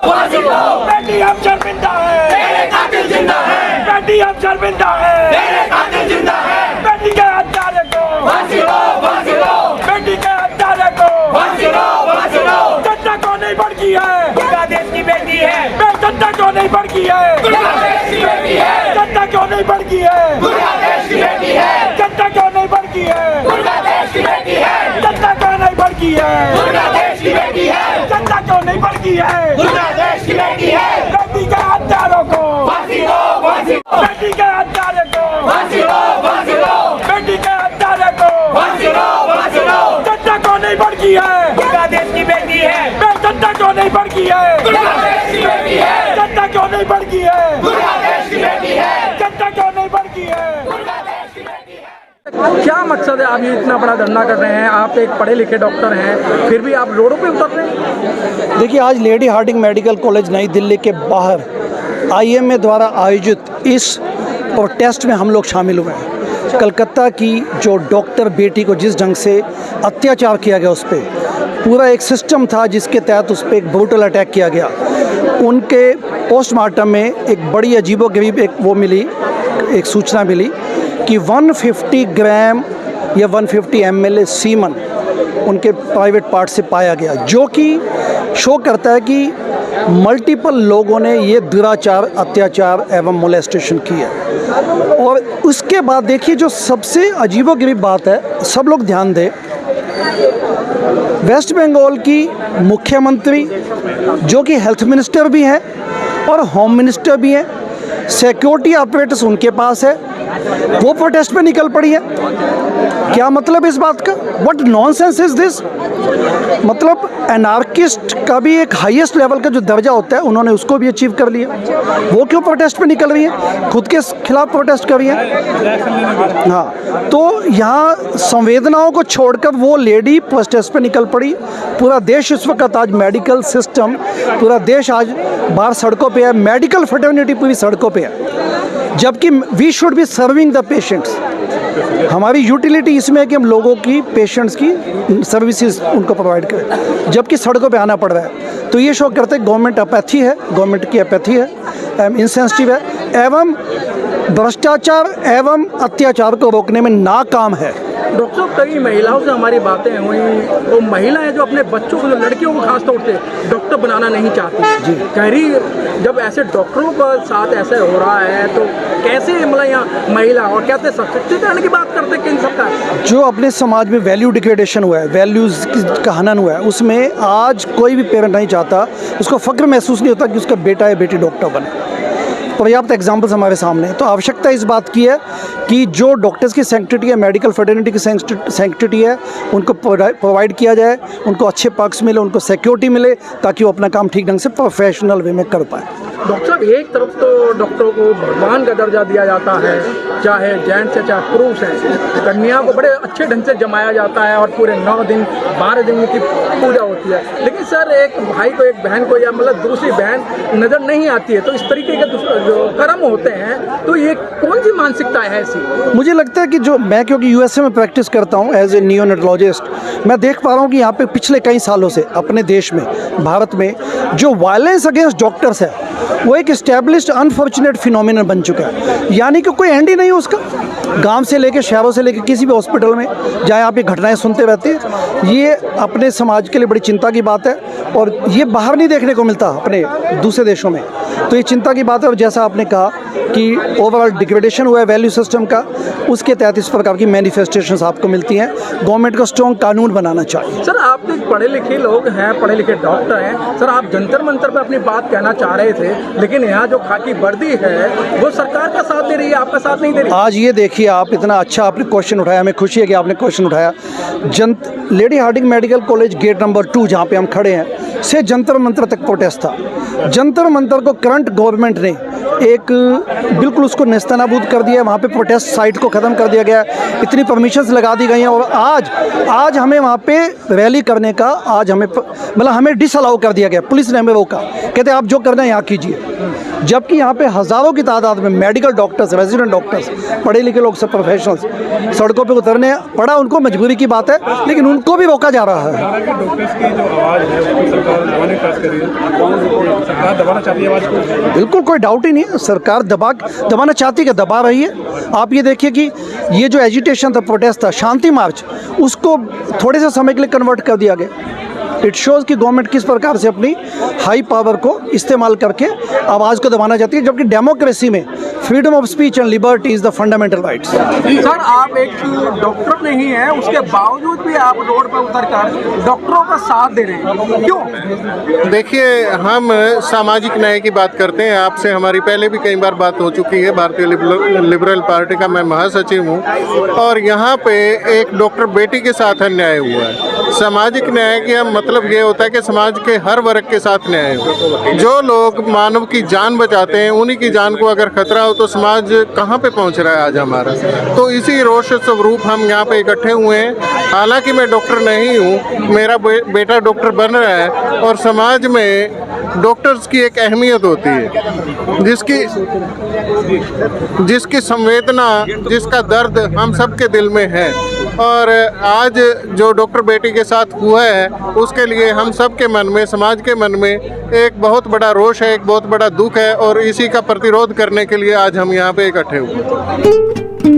फांसी दो, बेटी अब शर्मिंदा है, तेरे कातिल जिंदा है, बेटी अब शर्मिंदा है, तेरे कातिल जिंदा है, बेटी के हत्यारे को फांसी दो, फांसी दो, बेटी के हत्यारे को फांसी दो, फांसी दो, जनता को नहीं भड़की है, गुंडा देश की बेटी है, जनता को नहीं भड़की है, गुंडा देश की बेटी है, जनता को नहीं भड़की है, गुंडा देश की बेटी है, जनता को नहीं भड़की है, गुंडा देश की बेटी है, जनता को नहीं भड़की है, गुंडा देश की बेटी है, जनता को नहीं भड़की है, गुंडा देश की बेटी है, बेटी के हत्यारों को फांसी दो, फांसी दो, बेटी के हत्यारे को फांसी दो, फांसी दो, बेटी के हत्यारे को फांसी दो, फांसी दो, जनता को नहीं भड़की है, गुंडा देश की बेटी है, जनता को नहीं भड़की है, गुंडा देश की बेटी है, जनता को नहीं भड़की है, गुंडा देश की बेटी है, जनता को नहीं भड़की है, गुंडा देश की बेटी है। क्या मकसद है आप ये इतना बड़ा धरना कर रहे हैं? आप एक पढ़े लिखे डॉक्टर हैं, फिर भी आप रोडों पे उतर रहे हैं। देखिए, आज लेडी हार्डिंग मेडिकल कॉलेज नई दिल्ली के बाहर IMA द्वारा आयोजित इस प्रोटेस्ट में हम लोग शामिल हुए हैं। कलकत्ता की जो डॉक्टर बेटी को जिस ढंग से अत्याचार किया गया, उस पर पूरा एक सिस्टम था जिसके तहत उस पर एक ब्रूटल अटैक किया गया। उनके पोस्टमार्टम में एक बड़ी अजीबोगरीब एक सूचना मिली कि 150 ग्राम या 150 ml सीमन उनके प्राइवेट पार्ट से पाया गया, जो कि शो करता है कि मल्टीपल लोगों ने ये दुराचार, अत्याचार एवं मोलेस्टेशन की है। और उसके बाद देखिए, जो सबसे अजीबोगरीब बात है, सब लोग ध्यान दें, वेस्ट बंगाल की मुख्यमंत्री जो कि हेल्थ मिनिस्टर भी हैं और होम मिनिस्टर भी हैं, सिक्योरिटी ऑपरेटर्स उनके पास है, वो प्रोटेस्ट पे निकल पड़ी है। क्या मतलब इस बात का? What nonsense is this? मतलब एनार्किस्ट का भी एक हाईएस्ट लेवल का जो दर्जा होता है, उन्होंने उसको भी अचीव कर लिया। वो क्यों प्रोटेस्ट पे निकल रही है? खुद के खिलाफ प्रोटेस्ट कर रही है। हाँ, तो यहाँ संवेदनाओं को छोड़कर वो लेडी प्रोटेस्ट पे निकल पड़ी। पूरा देश इस वक्त आज मेडिकल सिस्टम, पूरा देश आज बाहर सड़कों पे है, मेडिकल फ्रेटर्निटी पूरी सड़कों पे है, जबकि we should be serving the patients. हमारी यूटिलिटी इसमें है कि हम लोगों की, पेशेंट्स की सर्विसेज उनको प्रोवाइड करें, जबकि सड़कों पे आना पड़ रहा है। तो ये शो करते हैं गवर्नमेंट अपैथी है, गवर्नमेंट की अपैथी है, इंसेंसिटिव है एवं भ्रष्टाचार एवं अत्याचार को रोकने में नाकाम है। डॉक्टर साहब, कई महिलाओं से हमारी बातें हुई, वो महिलाएं जो अपने बच्चों को, जो लड़कियों को खास तौर से डॉक्टर बनाना नहीं चाहती जी, कह रही जब ऐसे डॉक्टरों के साथ ऐसे हो रहा है तो कैसे मतलब यहाँ महिला और कैसे सशक्तिकरण की बात करते केंद्र सरकार? जो अपने समाज में वैल्यू डिग्रेडेशन हुआ है, वैल्यूज़ का हनन हुआ है, उसमें आज कोई भी पेरेंट नहीं चाहता, उसको फ़ख्र महसूस नहीं होता कि उसका बेटा या बेटी डॉक्टर बने। पर्याप्त एग्जाम्पल्स हमारे सामने हैं। तो आवश्यकता इस बात की है कि जो डॉक्टर्स की सैंक्टिटी है, मेडिकल फ्रेटर्निटी की सैंक्टिटी है, उनको प्रोवाइड किया जाए, उनको अच्छे पर्क्स मिले, उनको सिक्योरिटी मिले, ताकि वो अपना काम ठीक ढंग से प्रोफेशनल वे में कर पाए। डॉक्टर साहब, एक तरफ तो डॉक्टरों को भगवान का दर्जा दिया जाता है, चाहे जेंट्स है चाहे पुरुष है, कन्या को बड़े अच्छे ढंग से जमाया जाता है और पूरे 9 दिन 12 दिन की पूजा होती है। लेकिन सर, एक भाई को, एक बहन को या मतलब दूसरी बहन नज़र नहीं आती है, तो इस तरीके के जो कर्म होते हैं, तो ये कौन सी मानसिकता है ऐसी? मुझे लगता है कि जो मैं, क्योंकि USA में प्रैक्टिस करता हूँ एज ए नियोनेटोलॉजिस्ट, मैं देख पा रहा हूँ कि यहाँ पे पिछले कई सालों से अपने देश में, भारत में, जो वायलेंस अगेंस्ट डॉक्टर्स है, वो एक इस्टेब्लिश्ड अनफॉर्चुनेट फिनोमिनन बन चुका है। यानी कि कोई एंड ही नहीं उसका। गांव से लेकर, शहरों से लेकर, किसी भी हॉस्पिटल में जहाँ आप ये घटनाएं सुनते रहते हैं, ये अपने समाज के लिए बड़ी चिंता की बात है और ये बाहर नहीं देखने को मिलता अपने दूसरे देशों में। तो ये चिंता की बात है। और जैसा आपने कहा कि ओवरऑल डिग्रेडेशन हुआ है वैल्यू सिस्टम का, उसके तहत इस प्रकार की मैनिफेस्टेशंस आपको मिलती हैं। गवर्नमेंट को स्ट्रॉन्ग कानून बनाना चाहिए। सर, आप एक पढ़े लिखे लोग हैं, पढ़े लिखे डॉक्टर हैं, सर आप जंतर मंतर पर अपनी बात कहना चाह रहे थे, लेकिन यहाँ जो खाकी वर्दी है वो सरकार का साथ दे रही है, आपका साथ नहीं दे रही। आज ये देखिए, आप इतना अच्छा आपने क्वेश्चन उठाया, हमें खुशी है कि आपने क्वेश्चन उठाया। Lady Hardinge Medical College gate number 2 जहाँ पे हम खड़े हैं, से जंतर मंतर तक प्रोटेस्ट था। जंतर मंतर को करंट गवर्नमेंट ने एक बिल्कुल उसको नेस्तनाबूद कर दिया, वहाँ पे प्रोटेस्ट साइट को ख़त्म कर दिया गया, इतनी परमिशंस लगा दी गई हैं और आज हमें वहाँ पे रैली करने का आज हमें मतलब हमें डिसअलाउ कर दिया गया, पुलिस ने हमें रोका, कहते आप जो करना है यहाँ कीजिए। जबकि यहाँ पे हज़ारों की तादाद में मेडिकल डॉक्टर्स, रेजिडेंट डॉक्टर्स, पढ़े लिखे लोग, सब प्रोफेशनल्स सड़कों पे उतरने पड़ा, उनको मजबूरी की बात है, लेकिन उनको भी रोका जा रहा है। डॉक्टर्स की जो आवाज़ है उसको सरकार दबाने का प्रयास कर रही है, सरकार दबाना चाहती है आवाज़ को। बिल्कुल कोई डाउट ही नहीं है, सरकार दबाना चाहती है, दबा रही है। आप ये देखिए कि ये जो एजिटेशन था, प्रोटेस्ट था, शांति मार्च, उसको थोड़े से समय के लिए कन्वर्ट कर दिया गया। इट शोज़ कि गवर्नमेंट किस प्रकार से अपनी हाई पावर को इस्तेमाल करके आवाज़ को दबाना चाहती है, जबकि डेमोक्रेसी में freedom of speech and liberty is the fundamental rights. Sir, आप एक डॉक्टर नहीं हैं, उसके बावजूद भी आप रोड पर उतरकर डॉक्टरों का साथ दे रहे हैं, क्यों? देखिए, हम सामाजिक न्याय की बात करते हैं। आपसे हमारी पहले भी कई बार बात हो चुकी है। भारतीय लिबरल पार्टी का मैं महासचिव हूँ और यहाँ पे एक डॉक्टर बेटी के साथ अन्याय हुआ है। सामाजिक न्याय का मतलब ये होता है कि समाज के हर वर्ग के साथ न्याय हो। जो लोग मानव की जान बचाते हैं, उन्हीं की जान को अगर खतरा हो तो समाज कहाँ पे पहुँच रहा है आज हमारा। तो इसी रोष स्वरूप हम यहाँ पे इकट्ठे हुए हैं। हालांकि मैं डॉक्टर नहीं हूँ, मेरा बेटा डॉक्टर बन रहा है और समाज में डॉक्टर्स की एक अहमियत होती है, जिसकी संवेदना, जिसका दर्द हम सबके दिल में है। और आज जो डॉक्टर बेटी के साथ हुआ है, उसके लिए हम सब के मन में, समाज के मन में एक बहुत बड़ा रोष है, एक बहुत बड़ा दुख है और इसी का प्रतिरोध करने के लिए आज हम यहाँ पे इकट्ठे हुए।